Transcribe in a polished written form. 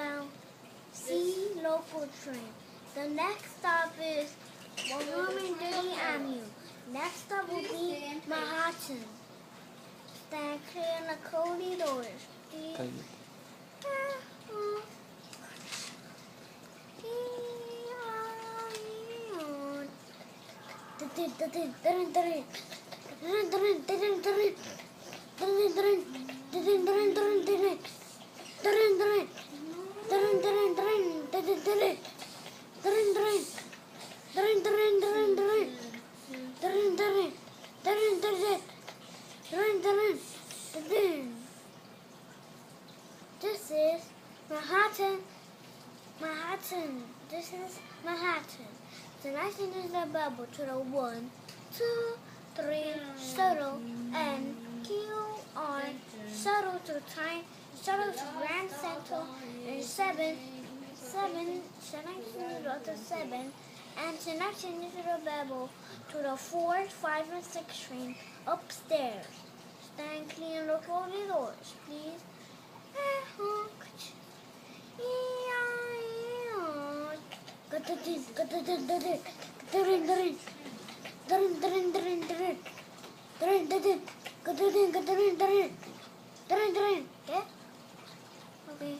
Mount C local train. The next stop is Wilmington Avenue. Next stop will be Manhattan. Stand clear in the corridors, please. This is Manhattan. This is Manhattan. The next thing is the bubble to the 1, 2, 3, shuttle, and Q-on, shuttle to train, shuttle to Grand Central, and 7, and the next thing is the bubble to the 4, 5, and 6 train upstairs. Stand clear the corridors, please. Okay.